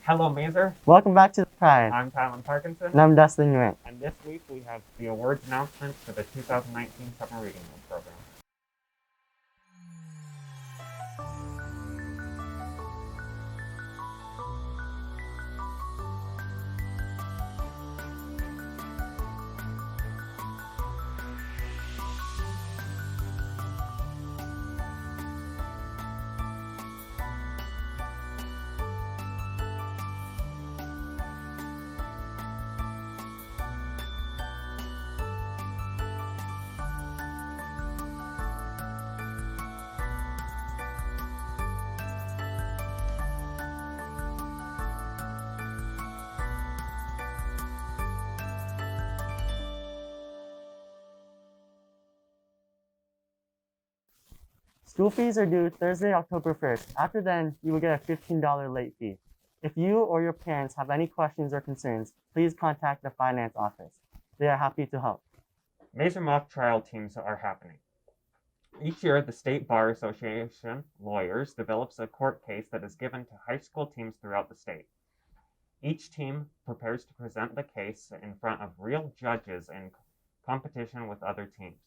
Hello, Mazer. Welcome back to the Pride. I'm Tyler Parkinson. And I'm Dustin and Ty. And this week we have the awards announcements for the 2019 Summer Reading Program. School fees are due Thursday, October 1st. After then, you will get a $15 late fee. If you or your parents have any questions or concerns, please contact the finance office. They are happy to help. Major mock trial teams are happening. Each year, the State Bar Association lawyers develops a court case that is given to high school teams throughout the state. Each team prepares to present the case in front of real judges in competition with other teams.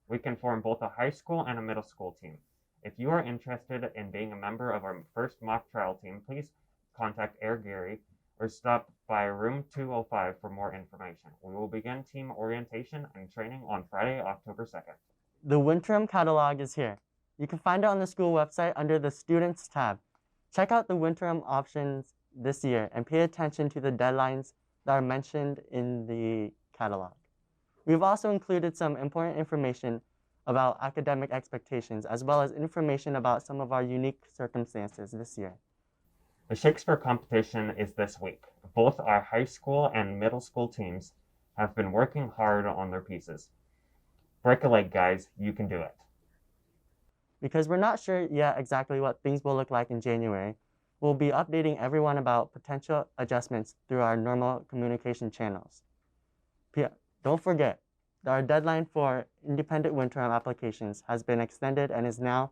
We can form both a high school and a middle school team. If you are interested in being a member of our first mock trial team, please contact Air Gary or stop by room 205 for more information. We will begin team orientation and training on Friday, October 2nd. The Wintram catalog is here. You can find it on the school website under the Students tab. Check out the Wintram options this year and pay attention to the deadlines that are mentioned in the catalog. We've also included some important information about academic expectations, as well as information about some of our unique circumstances this year. The Shakespeare competition is this week. Both our high school and middle school teams have been working hard on their pieces. Break a leg, guys. You can do it. Because we're not sure yet exactly what things will look like in January, we'll be updating everyone about potential adjustments through our normal communication channels. Don't forget, our deadline for independent Wintram applications has been extended and is now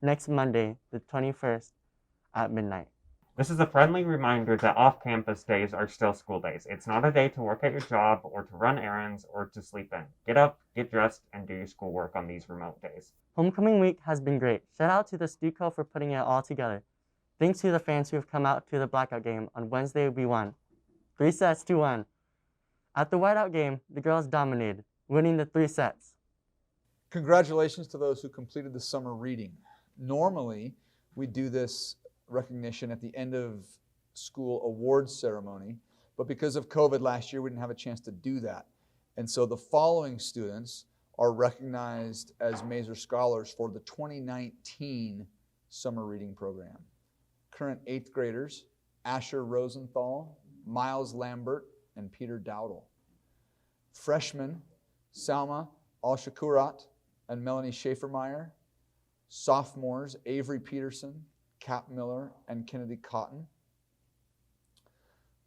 next Monday, the 21st at midnight. This is a friendly reminder that off-campus days are still school days. It's not a day to work at your job or to run errands or to sleep in. Get up, get dressed, and do your schoolwork on these remote days. Homecoming week has been great. Shout out to the Stuco for putting it all together. Thanks to the fans who have come out to the blackout game on Wednesday. We won 3-1. At the whiteout game, the girls dominated, winning the 3 sets. Congratulations to those who completed the summer reading. Normally, we do this recognition at the end of school awards ceremony, but because of COVID last year, we didn't have a chance to do that. And so the following students are recognized as Mazer Scholars for the 2019 summer reading program. Current 8th graders, Asher Rosenthal, Miles Lambert, and Peter Dowdle. Freshmen, Salma Al-Shakurat and Melanie Schaefermeyer. Sophomores, Avery Peterson, Cap Miller, and Kennedy Cotton.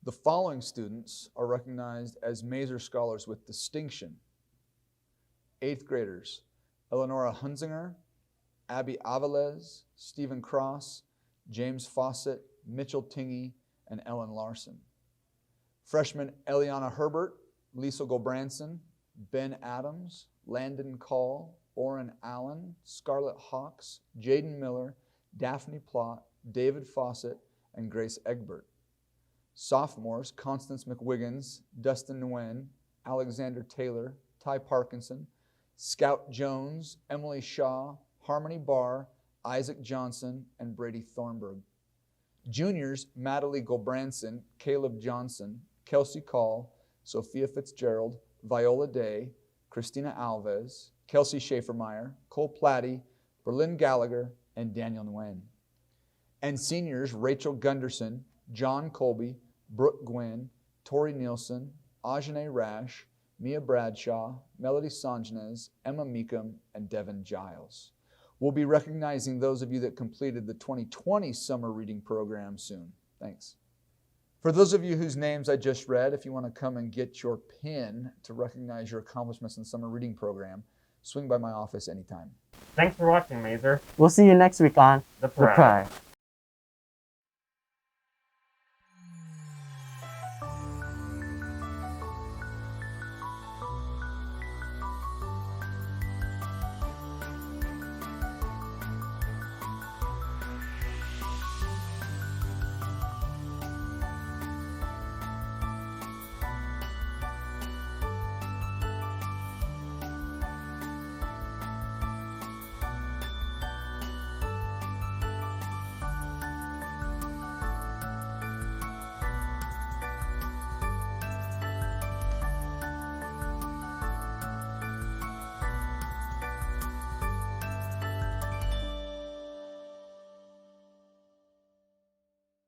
The following students are recognized as Mazer Scholars with distinction. 8th graders, Eleonora Hunzinger, Abby Avilés, Stephen Cross, James Fawcett, Mitchell Tingy, and Ellen Larson. Freshmen Eliana Herbert, Liesl Gulbranson, Ben Adams, Landon Call, Orrin Allen, Scarlett Hawks, Jaden Miller, Daphne Plott, David Fawcett, and Grace Egbert. Sophomores Constance McWiggins, Dustin Nguyen, Alexander Taylor, Ty Parkinson, Scout Jones, Emily Shaw, Harmony Barr, Isaac Johnson, and Brady Thornburg. Juniors Madeline Gulbranson, Caleb Johnson, Kelsey Call, Sophia Fitzgerald, Viola Day, Christina Alves, Kelsey Schaefermeyer, Cole Platty, Berlin Gallagher, and Daniel Nguyen. And seniors Rachel Gunderson, John Colby, Brooke Gwynn, Tori Nielsen, Ajane Rash, Mia Bradshaw, Melody Sanjnes, Emma Meekum, and Devin Giles. We'll be recognizing those of you that completed the 2020 summer reading program soon. Thanks. For those of you whose names I just read, if you want to come and get your pin to recognize your accomplishments in the summer reading program, swing by my office anytime. Thanks for watching, Mazer. We'll see you next week on The The Pride.